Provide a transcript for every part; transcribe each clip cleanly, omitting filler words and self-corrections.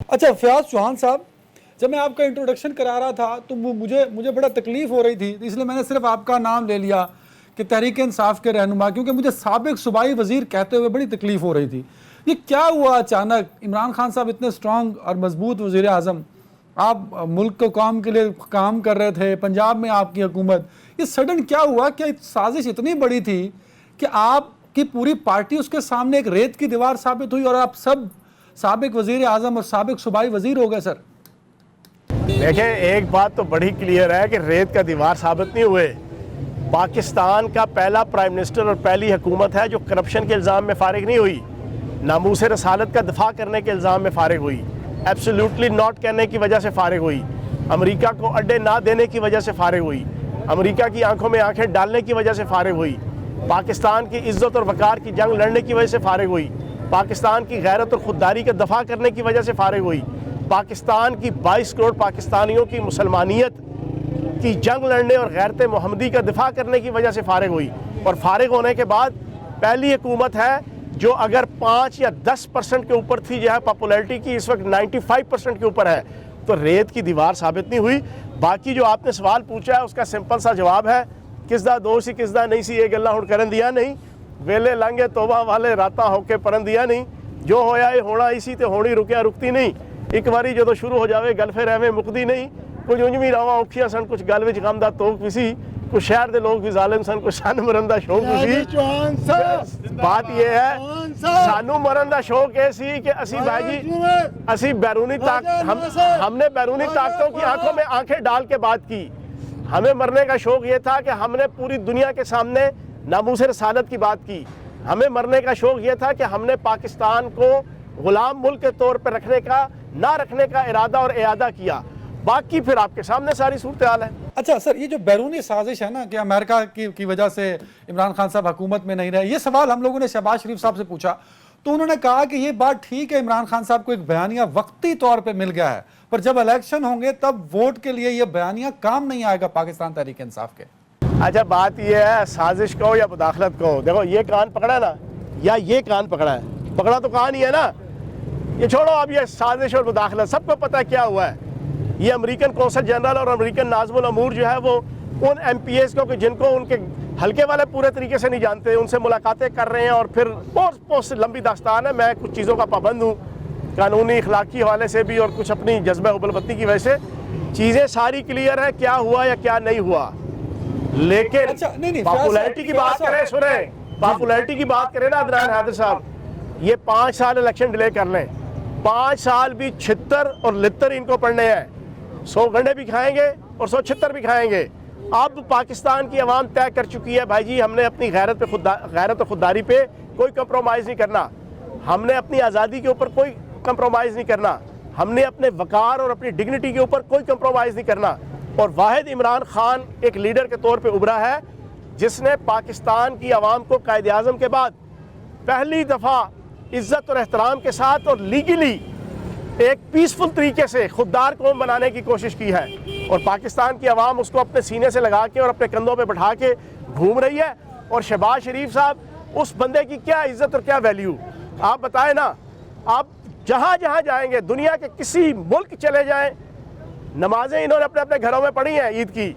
अच्छा फयाज चौहान साहब, जब मैं आपका इंट्रोडक्शन करा रहा था तो मुझे मुझे बड़ा तकलीफ हो रही थी, इसलिए मैंने सिर्फ आपका नाम ले लिया कि तहरीक इंसाफ के रहनुमा, क्योंकि मुझे साबिक सूबाई वजीर कहते हुए बड़ी तकलीफ हो रही थी। ये क्या हुआ अचानक? इमरान खान साहब इतने स्ट्रांग और मजबूत वजीर आज़म, आप मुल्क को काम के लिए काम कर रहे थे, पंजाब में आपकी हुकूमत, ये सडन क्या हुआ? क्या साजिश इतनी बड़ी थी कि आपकी पूरी पार्टी उसके सामने एक रेत की दीवार साबित हुई और आप सब साबिक वजीर आज़म और साबिक सूबाई वजीर हो गए? सर देखें, एक बात तो बड़ी क्लियर है कि रेत का दीवार साबित नहीं हुए। पाकिस्तान का पहला प्राइम मिनिस्टर और पहली हुकूमत है जो करप्शन के इल्ज़ाम में फारिग नहीं हुई, नामूस रसालत का दफा करने के इल्ज़ाम में फारिग हुई, एब्सोल्युटली नॉट कहने की वजह से फारिग हुई, अमेरिका को अड्डे ना देने की वजह से फारिग हुई, अमेरिका की आंखों में आंखें डालने की वजह से फारिग हुई, पाकिस्तान की इज़्ज़त और वक़ार की जंग लड़ने की वजह से फारिग हुई, पाकिस्तान की गैरत और खुददारी का दफा करने की वजह से फारिग हुई, पाकिस्तान की 22 करोड़ पाकिस्तानियों की मुसलमानियत की जंग लड़ने और गैरत मोहम्मदी का दिफा करने की वजह से फारिग हुई। और फारिग होने के बाद पहली हुकूमत है जो अगर 5 या 10% के ऊपर थी जो है पॉपुलैरिटी की, इस वक्त 95% के ऊपर है, तो रेत की दीवार साबित नहीं हुई। बाकी जो आपने सवाल पूछा है उसका सिंपल सा जवाब है, किसदा दो सी किसदा नहीं सी, ये गल्ला हुण करन दिया नहीं, वेले लंघे तोबा वाले राता होके परन दिया नहीं, जो होया ये होना इसी ते होनी रुकिया रुकती नहीं, एक बारी जो शुरू हो जाए गल फिर एवं मुकदी नहीं, कुछ उंज भी रावां औखियां सन, कुछ गल विच गम दा तोक भी सी, कुछ शहर के लोग भी जालिम सन, कुछ सन मरन दा शौक भी सी। बात ये है सानू मरन दा शौक ये सी कि असी भाई जी असी बैरूनी हमने बैरूनी ताकतों की आंखों में आंखें डाल के बात की। हमें मरने का शौक ये था कि हमने पूरी दुनिया के सामने नामूस रसालत की बात की। हमें मरने का शौक ये था कि हमने पाकिस्तान को गुलाम मुल्क के तौर पर रखने का ना रखने का इरादा और इरादा किया। बाकी फिर आपके सामने सारी सूरत हाल है। अच्छा सर, ये जो बैरूनी साजिश है ना कि अमेरिका की वजह से इमरान खान साहब हुकूमत में नहीं रहे, ये सवाल हम लोगों ने शहबाज शरीफ साहब से पूछा तो उन्होंने कहा कि ये बात ठीक है, इमरान खान साहब को एक बयानिया वक्ती तौर पर मिल गया है, पर जब इलेक्शन होंगे तब वोट के लिए ये बयानिया काम नहीं आएगा पाकिस्तान तहरीक इंसाफ के। अच्छा, बात ये है साजिश कहो या मुदाखलत कहो, देखो ये कान पकड़ा ना या ये कान पकड़ा है, पकड़ा तो कान ही है ना, ये छोड़ो अब ये साजिश और मुदाखलत, सबको पता है क्या हुआ है। ये अमेरिकन कौंसल जनरल और अमेरिकन नाज़िमुल अमूर जो है वो उन MPs को जिनको उनके हल्के वाले पूरे तरीके से नहीं जानते, उनसे मुलाकातें कर रहे हैं और फिर बहुत लंबी दास्तान है। मैं कुछ चीज़ों का पाबंद हूँ, कानूनी इखलाकी हवाले से भी और कुछ अपनी जज्बा उबलबत्ती की वजह से चीज़ें सारी क्लियर है क्या हुआ या क्या नहीं हुआ। लेकिन अच्छा, नहीं, पॉपुलैरिटी की बात करें, सुने, पॉपुलैरिटी की बात करें ना अदनान हैदर साहब, ये 5 साल इलेक्शन डिले कर लें, 5 साल भी 76 और लित्तर इनको पढ़ने हैं, 100 गंडे भी खाएंगे और 100 छितर भी खाएंगे। अब पाकिस्तान की आवाम तय कर चुकी है भाई जी, हमने अपनी गैरत और खुददारी पे कोई कंप्रोमाइज़ नहीं करना, हमने अपनी आज़ादी के ऊपर कोई कंप्रोमाइज़ नहीं करना, हमने अपने वकार और अपनी डिग्निटी के ऊपर कोई कंप्रोमाइज़ नहीं करना। और वाहिद इमरान खान एक लीडर के तौर पे उभरा है जिसने पाकिस्तान की आवाम को कायदे आज़म के बाद पहली दफ़ा इज़्ज़त और एहतराम के साथ और लीगली एक पीसफुल तरीके से खुददार कौम बनाने की कोशिश की है। और पाकिस्तान की आवाम उसको अपने सीने से लगा के और अपने कंधों पे बैठा के घूम रही है। और शहबाज शरीफ साहब, उस बंदे की क्या इज़्ज़त और क्या वैल्यू, आप बताएं ना। आप जहाँ जहाँ जाएंगे, दुनिया के किसी मुल्क चले जाएं, नमाजें इन्होंने अपने अपने घरों में पढ़ी हैं ईद की।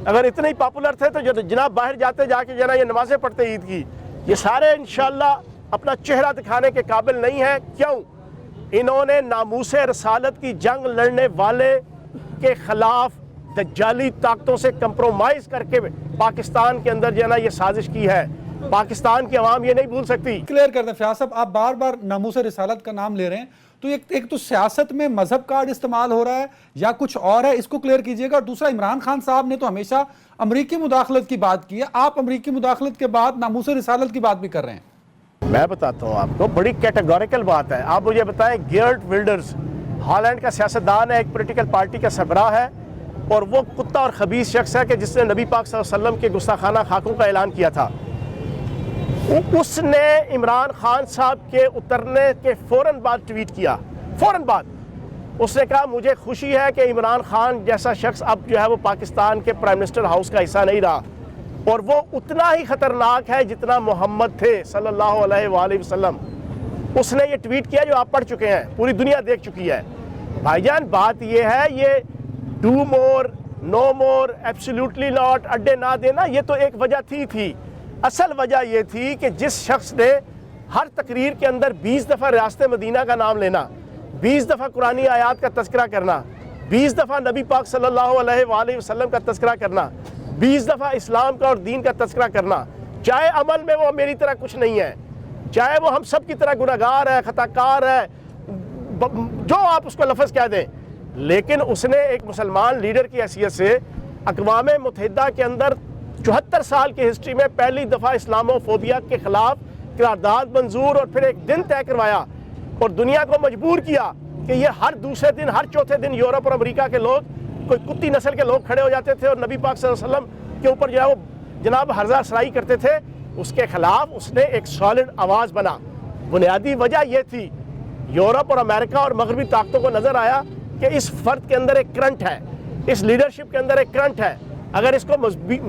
अगर इतने ही पॉपुलर थे तो जनाब बाहर जाते जाके जना ये नमाजें पढ़ते ईद की। ये सारे इंशाल्लाह अपना चेहरा दिखाने के काबिल नहीं है। क्यों? इन्होंने नामूस रसालत की जंग लड़ने वाले के खिलाफ दज्जाली ताकतों से कंप्रोमाइज़ करके पाकिस्तान के अंदर जो ना ये साजिश की है। पाकिस्तान की आवाम ये नहीं भूल सकती। क्लियर कर दें फयाज साहब, आप बार बार नामूस रिसालत का नाम ले रहे हैं, तो एक तो सियासत में मजहब कार्ड इस्तेमाल हो रहा है या कुछ और है, इसको क्लियर कीजिएगा। और दूसरा, इमरान खान साहब ने तो हमेशा अमरीकी मुदाखलत की बात की है, आप अमरीकी मुदाखलत के बाद नामूस रिसालत की बात भी कर रहे हैं। मैं बताता हूँ आपको, बड़ी कैटेगोरिकल बात है। आप मुझे बताएं, गेर्ट विल्डर्स हॉलैंड का सियासतदान है, एक पॉलिटिकल पार्टी का सरबराह है और वो कुत्ता और खबीस शख्स है कि जिसने नबी पाक सल्लल्लाहु अलैहि वसल्लम के गुस्ताखाना खाकों का ऐलान किया था। उसने इमरान खान साहब के उतरने के फ़ौरन बाद ट्वीट किया, फ़ौरन बाद उसने कहा मुझे खुशी है कि इमरान खान जैसा शख्स अब जो है वो पाकिस्तान के प्राइम मिनिस्टर हाउस का हिस्सा नहीं रहा और वो उतना ही ख़तरनाक है जितना मोहम्मद थे सल्लल्लाहु अलैहि वसल्लम। उसने ये ट्वीट किया जो आप पढ़ चुके हैं, पूरी दुनिया देख चुकी है। भाईजान बात ये है, ये do more, no more, absolutely not, अड्डे ना देना, ये तो एक वजह थी। असल वजह ये थी कि जिस शख्स ने हर तकरीर के अंदर 20 दफ़ा रियासत मदीना का नाम लेना, 20 दफ़ा कुरानी आयात का तज़किरा करना, 20 दफ़ा नबी पाक सल्लल्लाहु अलैहि वसल्लम का तज़किरा करना, 20 दफ़ा इस्लाम का और दीन का तज़किरा करना, चाहे अमल में वो मेरी तरह कुछ नहीं है, चाहे वो हम सब की तरह गुनहगार है, खताकार है, जो आप उसको लफ्ज़ कह दें, लेकिन उसने एक मुसलमान लीडर की हैसियत से अक़वाम मुत्तहिदा के अंदर 74 साल की हिस्ट्री में पहली दफ़ा इस्लामोफोबिया के ख़िलाफ़ करारदाद मंजूर और फिर एक दिन तय करवाया और दुनिया को मजबूर किया कि ये हर दूसरे दिन, हर चौथे दिन यूरोप और अमेरिका के लोग, कोई कुत्ती नस्ल के लोग खड़े हो जाते थे और नबी पाक सल्लल्लाहु अलैहि वसल्लम के ऊपर जो है वो जनाब हर्जा सराई करते थे। उसके ख़िलाफ़ उसने एक सॉलिड आवाज़ बना। बुनियादी वजह यह थी, यूरोप और अमेरिका और मगरबी ताकतों को नज़र आया कि इस फ़र्द के अंदर एक करंट है, इस लीडरशिप के अंदर एक करंट है, अगर इसको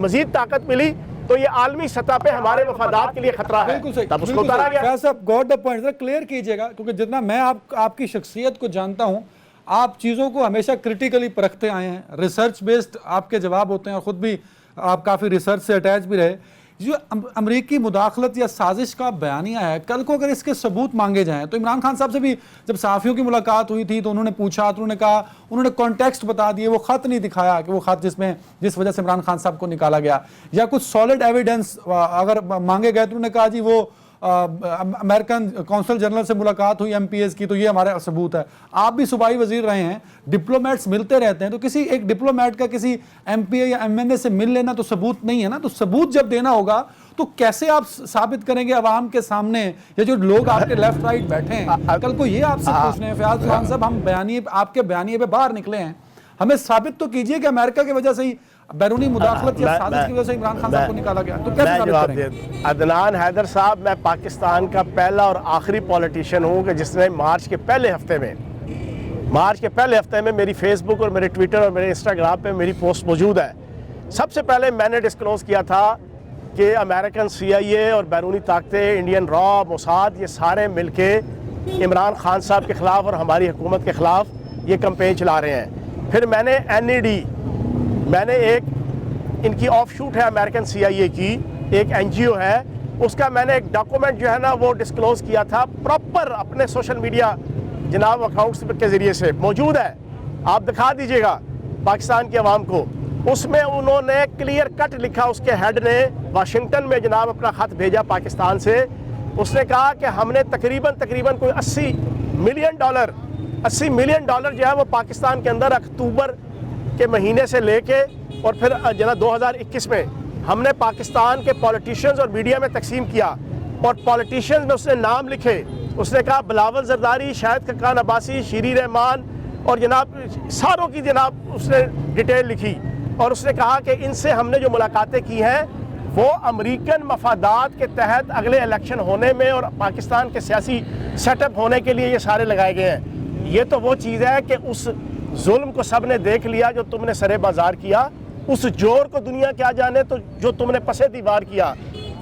मज़ीद ताकत मिली तो ये आलमी सतह पे हमारे वफादात के लिए खतरा है। बिल्कुल सही, तब उसको उतारा गया। फैज साहब गॉट द पॉइंट, क्लियर कीजिएगा, क्योंकि जितना मैं आपकी शख्सियत को जानता हूं, आप चीज़ों को हमेशा क्रिटिकली परखते आए हैं, रिसर्च बेस्ड आपके जवाब होते हैं और ख़ुद भी आप काफ़ी रिसर्च से अटैच भी रहे। जो अमरीकी मुदाखलत या साजिश का बयानिया है, कल को अगर इसके सबूत मांगे जाएं तो इमरान खान साहब से भी जब सहाफ़ियों की मुलाकात हुई थी तो उन्होंने पूछा, तो उन्होंने कहा, उन्होंने कॉन्टेक्स्ट बता दिए, वो ख़त नहीं दिखाया कि वो ख़त जिस वजह से इमरान खान साहब को निकाला गया, या कुछ सॉलिड एविडेंस अगर मांगे गए तो उन्होंने कहा जी वो अमेरिकन कौंसल जनरल से मुलाकात हुई MPs की, तो ये हमारा सबूत है। आप भी सूबाई वजीर रहे हैं, डिप्लोमेट्स मिलते रहते हैं, तो किसी एक डिप्लोमेट का किसी MPA या MNA से मिल लेना तो सबूत नहीं है ना। तो सबूत जब देना होगा तो कैसे आप साबित करेंगे अवाम के सामने, या जो लोग आपके लेफ्ट राइट बैठे हैं, कल को ये आपसे पूछ रहे हैं फयाज खान साहब, हम बयानी आपके बयानिए पे बाहर निकले हैं, हमें साबित तो कीजिए कि अमेरिका की वजह से ही, बैरूनी मुदाखलत या साजिश की वजह से इमरान खान साहब को निकाला गया, तो कैसे साबित करेंगे? अदनान हैदर साहब, मैं पाकिस्तान का पहला और आखिरी पॉलिटिशियन हूँ कि जिसने मार्च के पहले हफ्ते में मेरी फेसबुक और मेरे ट्विटर और मेरे इंस्टाग्राम पे मेरी पोस्ट मौजूद है। सबसे पहले मैंने डिस्क्लोज किया था कि अमेरिकन CIA और बैरूनी ताकतें, इंडियन रॉ, मोसाद, ये सारे मिलके इमरान खान साहब के ख़िलाफ़ और हमारी हुकूमत के ख़िलाफ़ ये कैंपेन चला रहे हैं। फिर मैंने NED, मैंने एक इनकी ऑफशूट है अमेरिकन CIA की, एक NGO है, उसका मैंने एक डॉक्यूमेंट जो है ना वो डिस्क्लोज़ किया था, प्रॉपर अपने सोशल मीडिया जनाब अकाउंट्स के ज़रिए से मौजूद है, आप दिखा दीजिएगा पाकिस्तान की आवाम को। उसमें उन्होंने क्लियर कट लिखा, उसके हेड ने वाशिंगटन में जनाब अपना ख़त भेजा पाकिस्तान से, उसने कहा कि हमने तकरीबन कोई 80 मिलियन डॉलर जो है वो पाकिस्तान के अंदर अक्टूबर के महीने से लेके और फिर जना 2021 में हमने पाकिस्तान के पॉलिटिशियंस और मीडिया में तकसीम किया, और पॉलिटिशियंस में उसने नाम लिखे, उसने कहा बिलावल जरदारी, शाहिद खकान अब्बासी, शीरी रहमान और जनाब सारों की जनाब उसने डिटेल लिखी, और उसने कहा कि इनसे हमने जो मुलाकातें की हैं वो अमेरिकन मफादात के तहत अगले इलेक्शन होने में और पाकिस्तान के सियासी सेटअप होने के लिए ये सारे लगाए गए हैं। ये तो वो चीज़ है कि उस जुल्म को सब ने देख लिया जो तुमने सरे बाजार किया, उस जोर को दुनिया क्या जाने तो जो तुमने पसे दीवार किया।